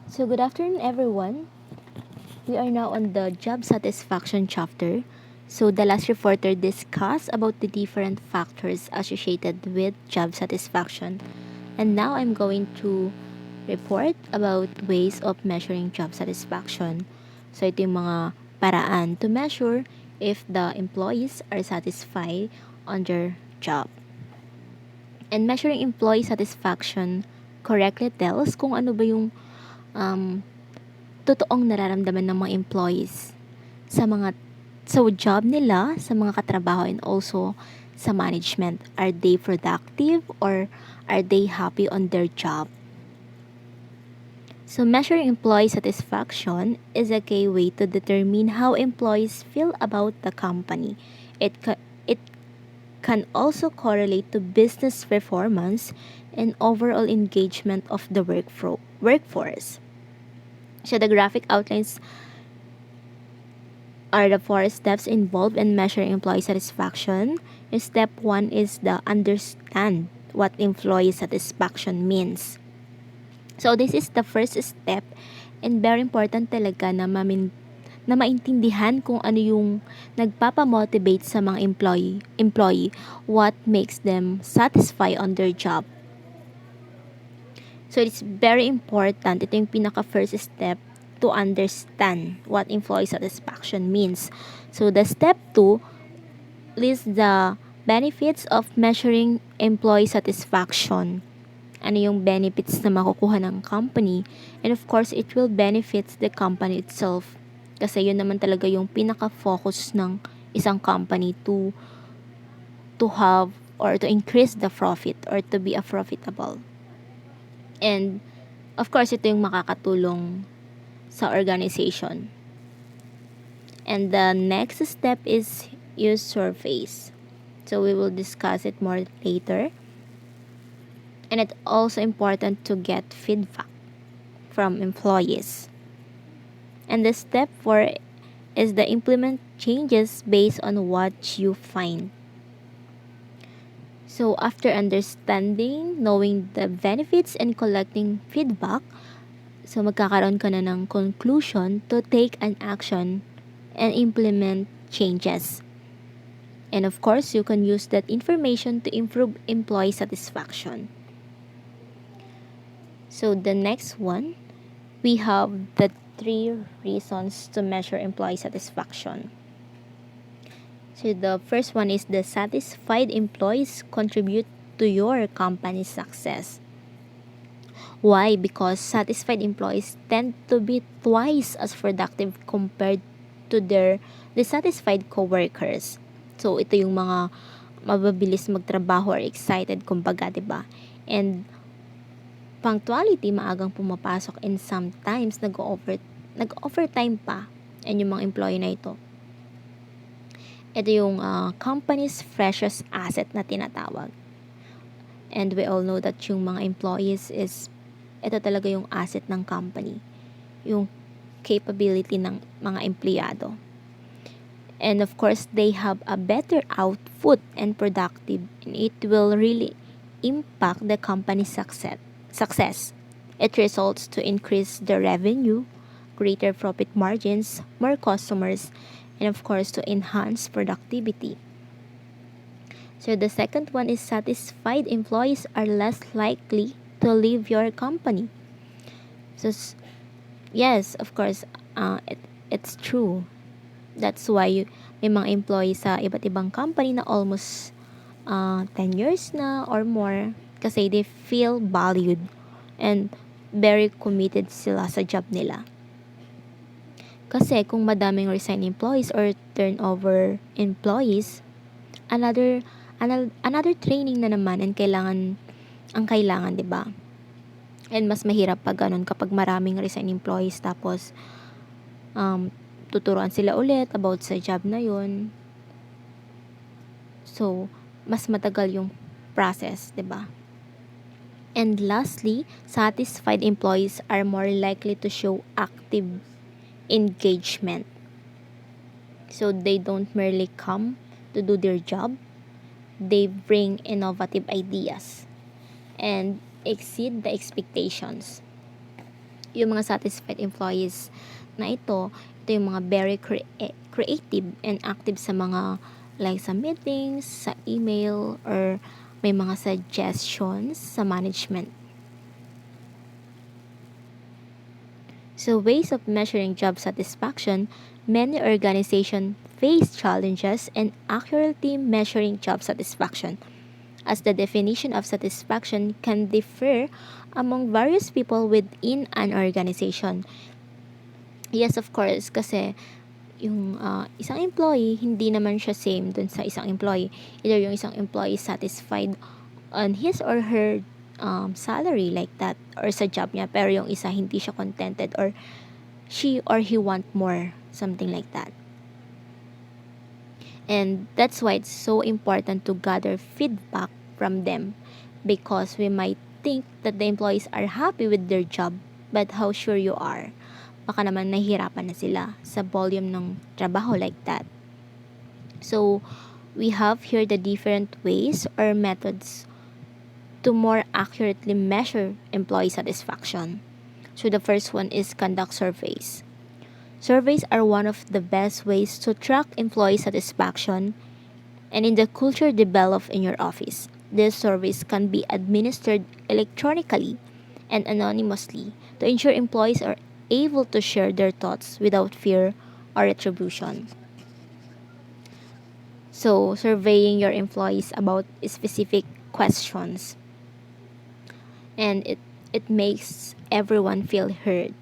So, good afternoon, everyone. We are now on the job satisfaction chapter. So, the last reporter discussed about the different factors associated with job satisfaction. And now I'm going to report about ways of measuring job satisfaction. So, ito yung mga paraan to measure if the employees are satisfied on their job. And measuring employee satisfaction correctly tells kung ano ba yung um, totoong nararamdaman ng mga employees sa mga sa job nila, sa mga katrabaho, and also sa management. Are they productive or are they happy on their job? So measuring employee satisfaction is a key way to determine how employees feel about the company. It can also correlate to business performance and overall engagement of the workforce. So the graphic outlines are the four steps involved in measuring employee satisfaction. Step 1 is the understand what employee satisfaction means. So this is the first step and very important talaga na maintindihan kung ano yung nagpapamotivate sa mga employee, what makes them satisfied on their job. So it's very important, ito yung pinaka first step to understand what employee satisfaction means. So the step 2 lists the benefits of measuring employee satisfaction. Ano yung benefits na makukuha ng company, and of course it will benefit the company itself kasi yun naman talaga yung pinaka-focus ng isang company to have or to increase the profit or to be a profitable. And of course ito yung makakatulong sa organization. And the next step is use surveys. So we will discuss it more later. And it's also important to get feedback from employees. And the step 4 is the implement changes based on what you find. So after understanding, knowing the benefits and collecting feedback, so magkakaroon ka na ng conclusion to take an action and implement changes. And of course, you can use that information to improve employee satisfaction. So the next one, we have the 3 reasons to measure employee satisfaction. So the first one is the satisfied employees contribute to your company's success. Why? Because satisfied employees tend to be twice as productive compared to their dissatisfied coworkers. So ito yung mga mababilis magtrabaho or excited kumbaga, 'di ba? And punctuality, maagang pumapasok, and sometimes nag-overtime pa and yung mga employee na ito. Ito yung company's freshest asset na tinatawag. And we all know that yung mga employees ito talaga yung asset ng company. Yung capability ng mga empleyado. And of course, they have a better output and productive, and it will really impact the company's success. It results to increase the revenue, greater profit margins, more customers, and of course to enhance productivity. So the second one is satisfied employees are less likely to leave your company. So yes, of course, it's true. That's why may mga employees sa iba't ibang company na almost 10 years na or more kasi they feel valued and very committed sila sa job nila. Kasi kung madaming resign employees or turnover employees, another training na naman ang kailangan, 'di ba? And mas mahirap pag ganun kapag maraming resign employees tapos tuturuan sila ulit about sa job na yun. So, mas matagal yung process, 'di ba? And lastly, satisfied employees are more likely to show active engagement. So they don't merely come to do their job, they bring innovative ideas and exceed the expectations. Yung mga satisfied employees na ito yung mga very creative and active sa mga like sa meetings, sa email, or may mga suggestions sa management. So ways of measuring job satisfaction, many organizations face challenges in accurately measuring job satisfaction, as the definition of satisfaction can differ among various people within an organization. Yes, of course, kasi yung isang employee, hindi naman siya same dun sa isang employee. Either yung isang employee satisfied on his or her salary like that or sa job niya, pero yung isa hindi siya contented or she or he want more, something like that. And that's why it's so important to gather feedback from them, because we might think that the employees are happy with their job, but how sure you are? Baka naman nahihirapan na sila sa volume ng trabaho like that. So, we have here the different ways or methods to more accurately measure employee satisfaction. So, the first one is conduct surveys. Surveys are one of the best ways to track employee satisfaction and in the culture developed in your office. These surveys can be administered electronically and anonymously to ensure employees are able to share their thoughts without fear or retribution. So, surveying your employees about specific questions, and it makes everyone feel heard.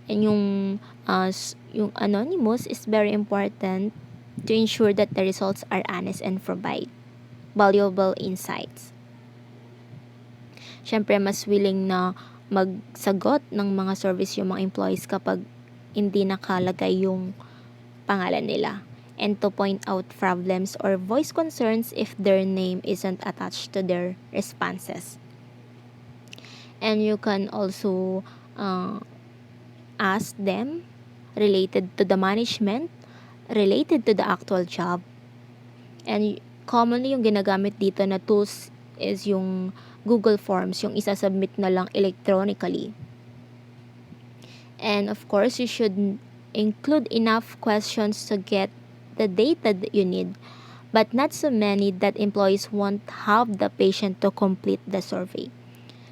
And yung anonymous is very important to ensure that the results are honest and provide valuable insights. Siyempre, mas willing na magsagot ng mga service yung mga employees kapag hindi nakalagay yung pangalan nila, and to point out problems or voice concerns if their name isn't attached to their responses. And you can also ask them related to the management, related to the actual job. And commonly yung ginagamit dito na tools is yung Google Forms, yung isasubmit na lang electronically. And of course, you should include enough questions to get the data that you need, but not so many that employees won't have the patience to complete the survey.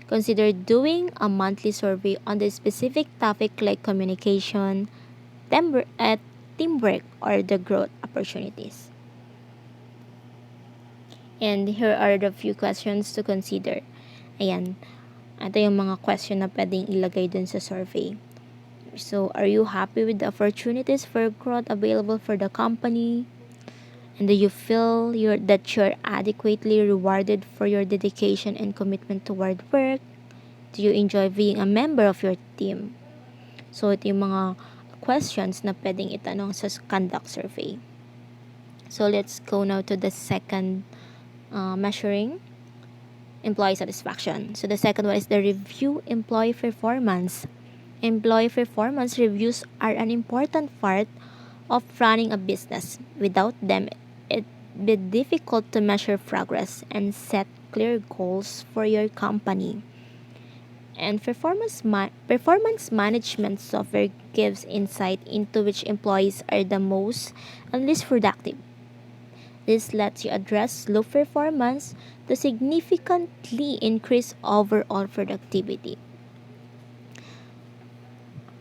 Consider doing a monthly survey on the specific topic like communication, teamwork, or the growth opportunities. And here are the few questions to consider. Ayan. Ito yung mga question na pwedeng ilagay dun sa survey. So, are you happy with the opportunities for growth available for the company? And do you feel that you're adequately rewarded for your dedication and commitment toward work? Do you enjoy being a member of your team? So, ito yung mga questions na pwedeng itanong sa conduct survey. So, let's go now to the second measuring employee satisfaction. So, the second one is the review employee performance. Employee performance reviews are an important part of running a business. Without them, it'd be difficult to measure progress and set clear goals for your company. And performance management software gives insight into which employees are the most and least productive. This lets you address low performance to significantly increase overall productivity.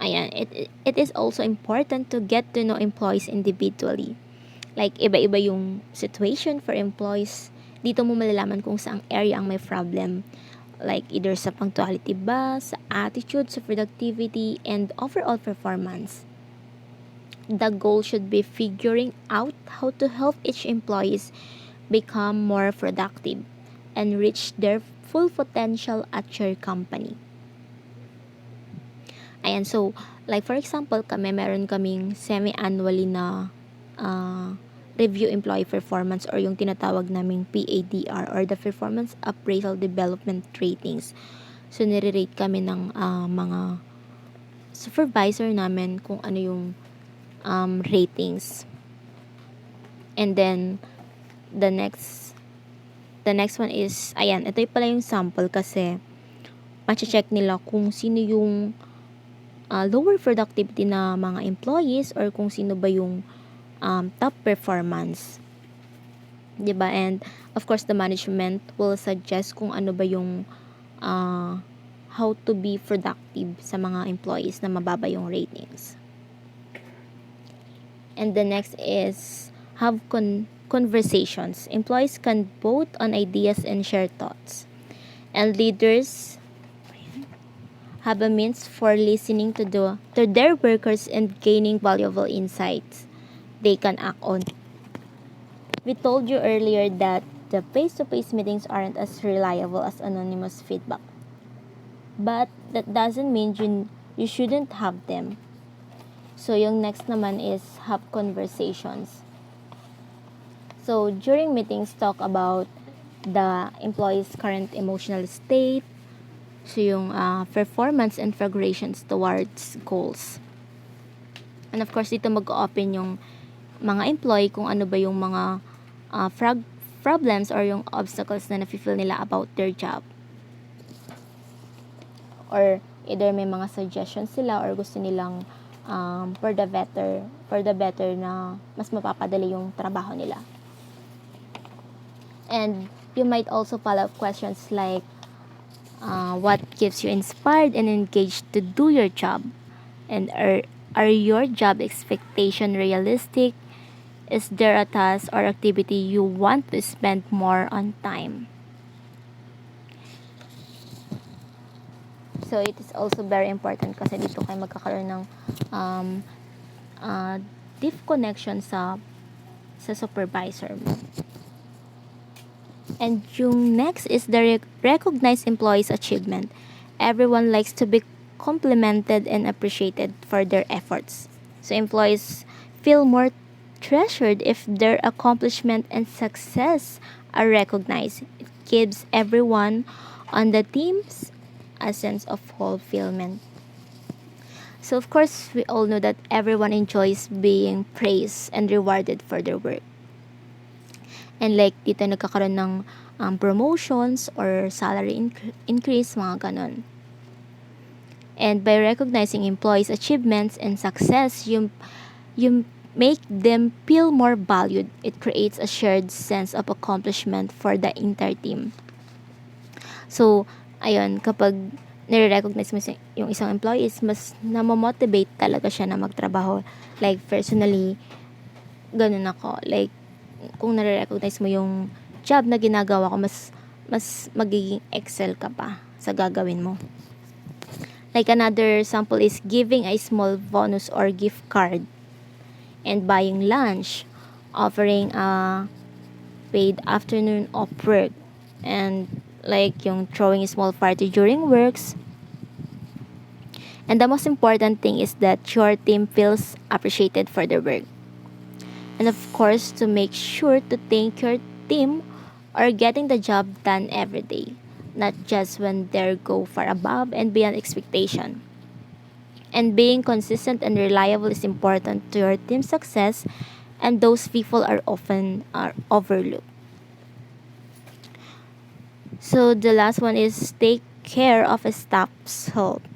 Ayan, it is also important to get to know employees individually. Like, iba-iba yung situation for employees. Dito mo malalaman kung saang area ang may problem. Like, either sa punctuality ba, sa attitude, sa productivity, and overall performance. The goal should be figuring out how to help each employees become more productive and reach their full potential at your company. Ayan, so, like for example, meron kaming semi-annually na review employee performance or yung tinatawag naming PADR or the Performance Appraisal Development Ratings. So, nire-rate kami ng mga supervisor namin kung ano yung ratings. And then, the next one is, ayan, ito pala yung sample kasi mache-check nila kung sino yung lower productivity na mga employees or kung sino ba yung top performance. 'Di ba? And of course, the management will suggest kung ano ba yung how to be productive sa mga employees na mababa yung ratings. And the next is have conversations. Employees can vote on ideas and share thoughts. And leaders have a means for listening to their workers and gaining valuable insights they can act on. We told you earlier that the face-to-face meetings aren't as reliable as anonymous feedback. But that doesn't mean you shouldn't have them. So, yung next naman is have conversations. So, during meetings, talk about the employee's current emotional state, so yung performance and progressions towards goals. And of course, dito mag-open yung mga employee kung ano ba yung mga problems or yung obstacles na nafe-feel nila about their job. Or either may mga suggestions sila or gusto nilang for the better na mas mapapadali yung trabaho nila. And you might also follow up questions like what keeps you inspired and engaged to do your job? And are your job expectation realistic? Is there a task or activity you want to spend more on time? So it is also very important kasi dito kayo magkakaroon ng deep connection sa supervisor mo. And yung next is the recognize employees' achievement. Everyone likes to be complimented and appreciated for their efforts. So employees feel more treasured if their accomplishment and success are recognized. It gives everyone on the teams a sense of fulfillment. So of course, we all know that everyone enjoys being praised and rewarded for their work. And like dito nagkakaroon ng promotions or salary increase, mga ganon. And by recognizing employees' achievements and success, you make them feel more valued. It creates a shared sense of accomplishment for the entire team. So, ayun, kapag nire-recognize mo yung isang employee, mas namomotivate talaga siya na magtrabaho. Like, personally, ganun ako. Like, kung nare-recognize mo yung job na ginagawa ko, mas magiging excel ka pa sa gagawin mo. Like another sample is giving a small bonus or gift card and buying lunch, offering a paid afternoon off work, and like yung throwing a small party during works. And the most important thing is that your team feels appreciated for their work. And of course, to make sure to thank your team or getting the job done every day, not just when they go far above and beyond expectation. And being consistent and reliable is important to your team's success, and those people are often overlooked. So the last one is take care of a staff's health.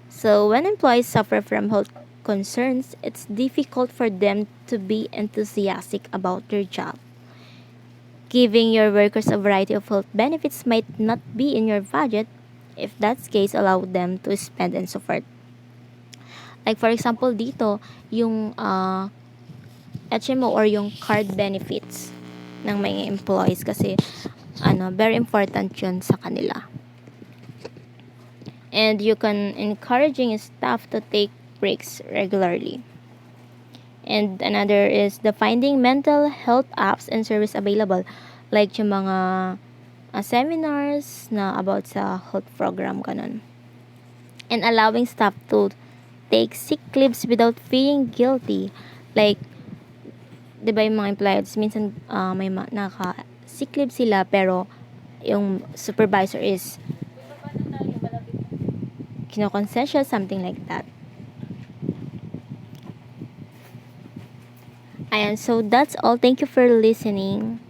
So when employees suffer from health concerns, it's difficult for them to be enthusiastic about their job. Giving your workers a variety of health benefits might not be in your budget. If that's the case, allow them to spend and support. Like for example, dito, yung HMO or yung card benefits ng mga employees kasi very important yun sa kanila. And you can encouraging staff to take breaks regularly. And another is the finding mental health apps and service available, like yung mga seminars na about sa health program kanon. And allowing staff to take sick leaves without feeling guilty. Like, di ba yung mga employees, minsan may naka-sick leave sila pero yung supervisor is kinokonsensya, something like that. Ayan, so that's all. Thank you for listening.